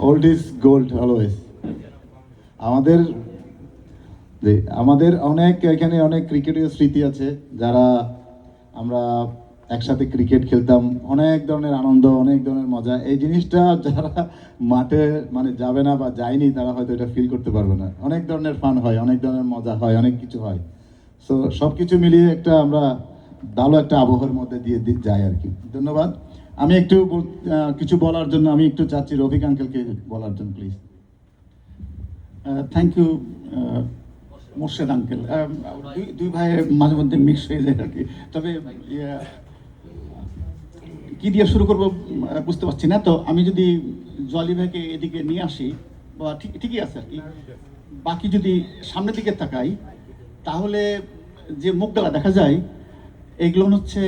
Old is gold always. আমাদের আমাদের অনেক এখানে অনেক ক্রিকেটের স্মৃতি আছে, যারা আমরা একসাথে ক্রিকেট খেলতাম, অনেক ধরনের আনন্দ, অনেক ধরনের মজা। এই জিনিসটা যারা মাঠে মানে যাবে না বা যায়নি, তারা হয়তো এটা ফিল করতে পারবে না। অনেক ধরনের ফান হয়, অনেক ধরনের মজা হয়, অনেক কিছু হয়। সো সব কিছু মিলিয়ে একটা আমরা ভালো একটা আবহাওয়ার মধ্যে দিয়ে যাই আর কি। ধন্যবাদ। আমি একটু কিছু বলার জন্য আমি একটু চাচ্ছি রফিক আঙ্কেলকে বলার জন্য, please. Thank you Morshed uncle. দুই ভাইয়ের মাঝে মধ্যে মিক্স হয়ে যায় আর কি। তবে কি দিয়ে শুরু করবো বুঝতে পারছি না। তো আমি যদি জলি ভাইকে এদিকে নিয়ে আসি, বা ঠিকই আছে আর কি। বাকি যদি সামনের দিকে তাকাই, তাহলে যে মুখগুলা দেখা যায়, এগুলো হচ্ছে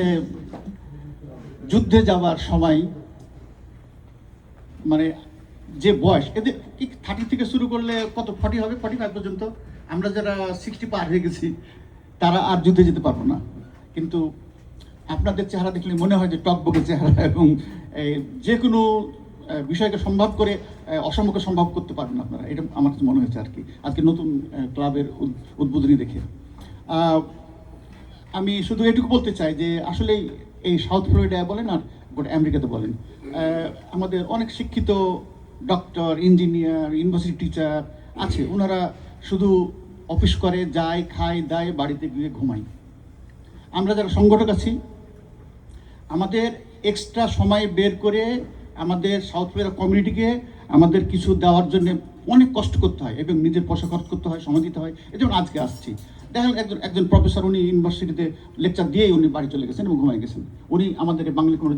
যুদ্ধে যাওয়ার সময়, মানে যে বয়স এদের 30 থেকে শুরু করলে কত 40 হবে, 45 পর্যন্ত। আমরা যারা 60 পার হয়ে গেছি, তারা আর যুদ্ধে যেতে পারবো না। কিন্তু আপনাদের চেহারা দেখলে মনে হয় যে টকবকে চেহারা, এবং যে কোনো বিষয়কে সম্ভব করে অসম্ভবকে সম্ভব করতে পারবেন আপনারা। এটা আমার কাছে মনে হয়েছে আর কি, আজকে নতুন ক্লাবের উদ্বোধনী দেখে। আমি শুধু এটুকু বলতে চাই যে আসলে এই সাউথ ফ্লোরিডায় বলেন আর গোটা আমেরিকাতে বলেন, আমাদের অনেক শিক্ষিত ডক্টর, ইঞ্জিনিয়ার, ইউনিভার্সিটি টিচার আছে। ওনারা শুধু অফিস করে, যায়, খায়, দায়, বাড়িতে গিয়ে ঘুমায়। আমরা যারা সংগঠক আছি, আমাদের এক্সট্রা সময় বের করে আমাদের সাউথ ফ্লোরিডা কমিউনিটিকে আমাদের কিছু দেওয়ার জন্য অনেক কষ্ট করতে হয়, এবং নিজের পয়সা খরচ করতে হয়, সময় দিতে হয়। এই যেমন আজকে আসছি, দেখেন একজন প্রফেসর, উনি ইউনিভার্সিটিতে লেকচার দিয়েই উনি বাড়ি চলে গেছেন এবং ঘুমাই গেছেন। উনি আমাদের বাঙালি